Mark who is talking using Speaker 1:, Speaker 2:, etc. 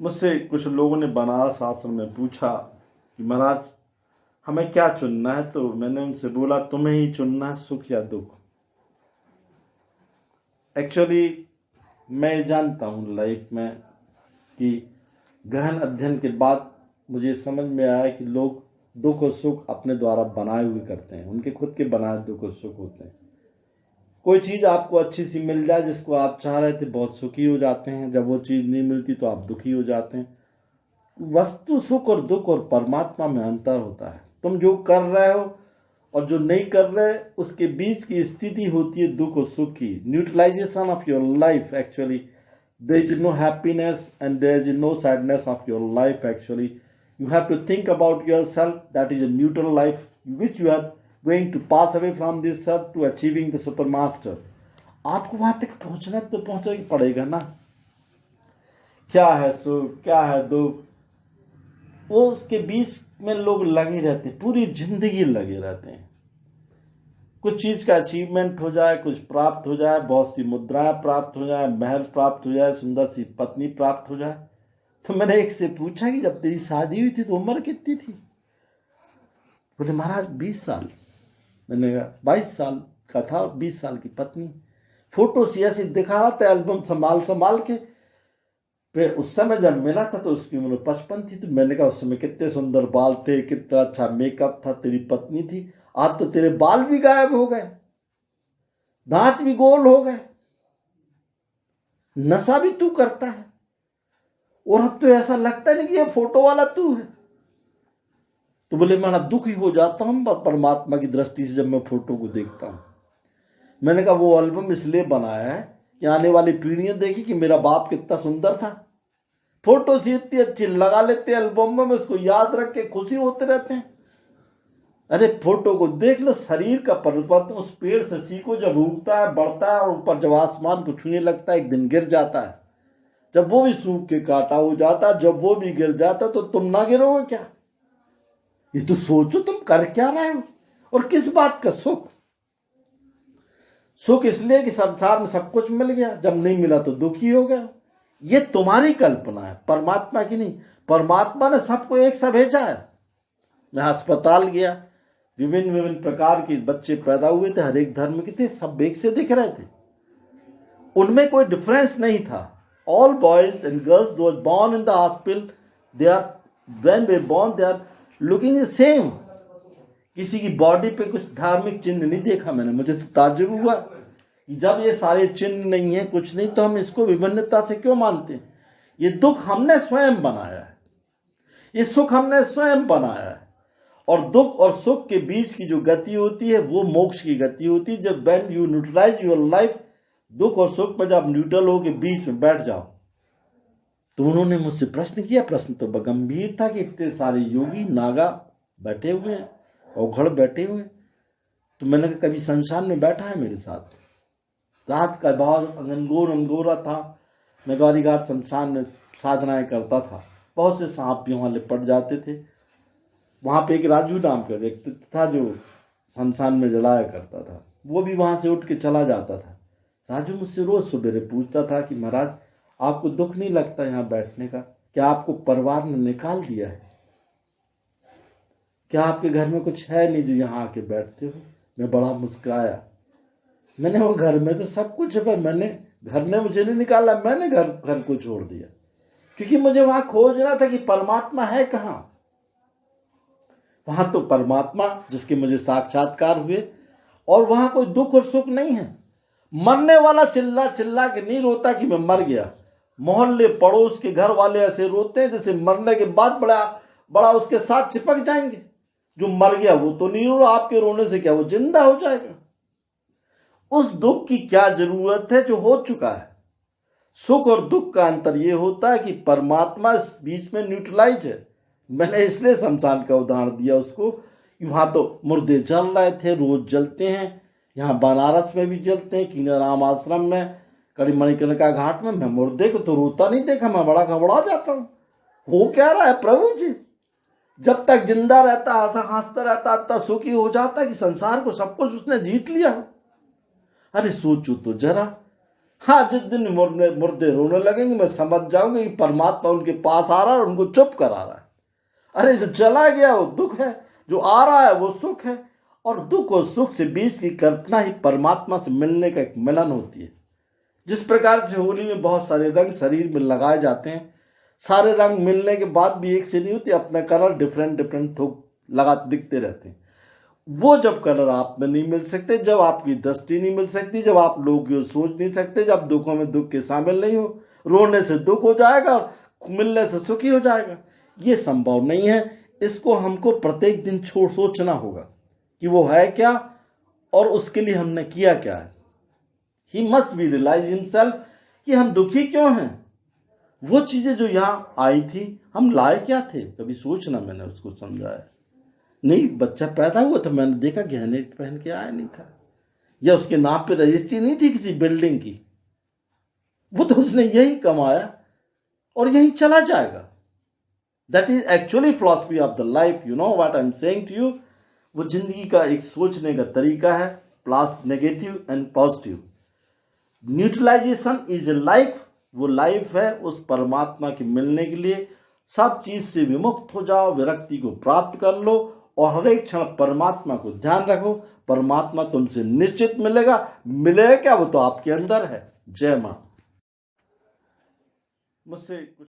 Speaker 1: मुझसे कुछ लोगों ने बनारस आश्रम में पूछा कि महाराज हमें क्या चुनना है, तो मैंने उनसे बोला तुम्हें ही चुनना है, सुख या दुख। एक्चुअली मैं जानता हूँ लाइफ में कि गहन अध्ययन के बाद मुझे समझ में आया कि लोग दुख और सुख अपने द्वारा बनाए हुए करते हैं, उनके खुद के बनाए दुख और सुख होते हैं। कोई चीज़ आपको अच्छी सी मिल जाए जिसको आप चाह रहे थे, बहुत सुखी हो जाते हैं। जब वो चीज़ नहीं मिलती तो आप दुखी हो जाते हैं। वस्तु सुख और दुख और परमात्मा में अंतर होता है। तुम जो कर रहे हो और जो नहीं कर रहे, उसके बीच की स्थिति होती है दुख और सुख की। Neutralization of your life actually, there is no happiness and there is no sadness of your life. Actually you have to think about yourself, that is a neutral life which you are going to pass away from this earth to achieving the supermaster. आपको वहां तक पहुंचना तो पहुंचना ही पड़ेगा ना। क्या है सुख, क्या है दुख, वो उसके बीच में लोग लगे रहते हैं, पूरी जिंदगी लगे रहते हैं। कुछ चीज का अचीवमेंट हो जाए, कुछ प्राप्त हो जाए, बहुत सी मुद्राएं प्राप्त हो जाए, महल प्राप्त हो जाए, सुंदर सी पत्नी प्राप्त हो जाए। तो मैंने एक से पूछा कि जब तेरी शादी हुई थी तो उम्र कितनी थी? बोले महाराज 20 साल। मैंने कहा 22 साल का था और 20 साल की पत्नी। फोटो सी ऐसी दिखा रहा था एल्बम संभाल संभाल के। फिर उस समय जब मिला था तो उसकी उम्र 55 थी। तो मैंने कहा उस समय कितने सुंदर बाल थे, कितना अच्छा मेकअप था, तेरी पत्नी थी। आज तो तेरे बाल भी गायब हो गए, दांत भी गोल हो गए, नशा भी तू करता है, और अब तो ऐसा लगता नहीं कि ये फोटो वाला तू है। तो बोले मैं दुखी हो जाता हूं परमात्मा की दृष्टि से जब मैं फोटो को देखता हूं। मैंने कहा वो एल्बम इसलिए बनाया है कि आने वाली पीढ़ियां देखी कि मेरा बाप कितना सुंदर था। फोटो सी इतनी अच्छी लगा लेते एल्बम में, उसको याद रख के खुशी होते रहते हैं। अरे फोटो को देख लो, शरीर का परिवर्तन उस पेड़ से सीखो, जब उगता है, बढ़ता है और ऊपर जब आसमान को छूने लगता है, एक दिन गिर जाता है। जब वो भी सूख के काटा हो जाता है, जब वो भी गिर जाता है, तो तुम ना गिरोगे क्या? ये तो सोचो तुम कर क्या रहे हो और किस बात का सुख। सुख इसलिए कि संसार में सब कुछ मिल गया, जब नहीं मिला तो दुखी हो गया। ये तुम्हारी कल्पना है, परमात्मा की नहीं। परमात्मा ने सबको एक सा भेजा है। मैं अस्पताल गया, विभिन्न विभिन्न प्रकार के बच्चे पैदा हुए थे, हर एक धर्म के थे, सब एक से दिख रहे थे, उनमें कोई डिफरेंस नहीं था। All boys and girls those born in the hospital, they are when they born they are looking the same. किसी की बॉडी पे कुछ धार्मिक चिन्ह नहीं देखा मैंने। मुझे तो ताज्जुब हुआ कि जब ये सारे चिन्ह नहीं है, कुछ नहीं, तो हम इसको विभिन्नता से क्यों मानते हैं? ये दुख हमने स्वयं बनाया है, ये सुख हमने स्वयं बनाया है। और दुख और सुख के बीच की जो गति होती है वो मोक्ष की गति होती है। जब when you neutralize your life, दुख और सुख में जब न्यूट्रल हो के बीच में बैठ जाओ। तो उन्होंने मुझसे प्रश्न किया, प्रश्न तो गंभीर था कि इतने सारे योगी नागा बैठे हुए हैं, औघड़ बैठे हुए हैं। तो मैंने कहा कभी शमशान में बैठा है मेरे साथ? रात का बहुत अंगोरा था। मैं गौरी घाट शमशान में साधनाएं करता था, बहुत से सांप भी वहां लिपट जाते थे। वहां पे एक राजू नाम का व्यक्ति था जो शमशान में जलाया करता था, वो भी वहां से उठ के चला जाता था। राजू मुझसे रोज सवेरे पूछता था कि महाराज आपको दुख नहीं लगता यहाँ बैठने का? क्या आपको परिवार ने निकाल दिया है? क्या आपके घर में कुछ है नहीं जो यहाँ आके बैठते हो? मैं बड़ा मुस्कुराया। मैंने वो घर में तो सब कुछ है, पर मैंने घर ने मुझे नहीं निकाला, मैंने घर को छोड़ दिया, क्योंकि मुझे वहां खोजना था कि परमात्मा है कहाँ। वहां तो परमात्मा जिसके मुझे साक्षात्कार हुए, और वहां कोई दुख और सुख नहीं है। मरने वाला चिल्ला चिल्ला के नहीं रोता कि मैं मर गया। मोहल्ले पड़ोस के घर वाले ऐसे रोते हैं जैसे मरने के बाद बड़ा बड़ा उसके साथ चिपक जाएंगे। जो मर गया वो तो नहीं रो रहा, आपके रोने से क्या वो जिंदा हो जाएगा? उस दुख की क्या जरूरत है जो हो चुका है। सुख और दुख का अंतर ये होता है कि परमात्मा इस बीच में न्यूट्रलाइज है। मैंने इसलिए शमशान का उदाहरण दिया उसको। वहां तो मुर्दे जल रहे थे, रोज जलते हैं। यहाँ बनारस में भी जलते हैं, कीनाराम आश्रम में, कड़ी मणिकर्णिका घाट में। मैं मुर्दे को तो रोता नहीं देखा, मैं बड़ा घबरा जाता हूँ। हो क्या रहा है प्रभु जी? जब तक जिंदा रहता, हंसा हंसता रहता, इतना सुखी हो जाता कि संसार को सब कुछ उसने जीत लिया। अरे सोचो तो जरा, हाँ, जिस दिन मुर्दे रोने लगेंगे मैं समझ जाऊंगा कि परमात्मा उनके पास आ रहा है और उनको चुप करा रहा है। अरे जो चला गया वो दुख है, जो आ रहा है वो सुख है। और दुख और सुख से बीच की कल्पना ही परमात्मा से मिलने का एक मिलन होती है। जिस प्रकार से होली में बहुत सारे रंग शरीर में लगाए जाते हैं, सारे रंग मिलने के बाद भी एक से नहीं होते, अपना कलर डिफरेंट डिफरेंट थोक लगा दिखते रहते हैं। वो जब कलर आप में नहीं मिल सकते, जब आपकी दृष्टि नहीं मिल सकती, जब आप लोग को सोच नहीं सकते, जब दुखों में दुख के शामिल नहीं हो, रोने से दुख हो जाएगा और मिलने से सुखी हो जाएगा, ये संभव नहीं है। इसको हमको प्रत्येक दिन सोचना होगा कि वो है क्या और उसके लिए हमने किया क्या है। He must be realize himself कि हम दुखी क्यों हैं। वो चीजें जो यहाँ आई थी, हम लाए क्या थे, कभी सोचना मैंने उसको समझाया नहीं। बच्चा पैदा हुआ था, मैंने देखा गहने पहन के आया नहीं था, या उसके नाम पे रजिस्ट्री नहीं थी किसी बिल्डिंग की। वो तो उसने यही कमाया और यही चला जाएगा। That is actually philosophy of the life. You know what I am saying to you. वो जिंदगी का एक सोचने का तरीका है, plus negative and positive. Neutralization is a life. वो लाइफ है उस परमात्मा के मिलने के लिए। सब चीज से विमुक्त हो जाओ, विरक्ति को प्राप्त कर लो और हर एक क्षण परमात्मा को ध्यान रखो। परमात्मा तुमसे निश्चित मिलेगा। मिलेगा क्या, वो तो आपके अंदर है। जय मां। मुझसे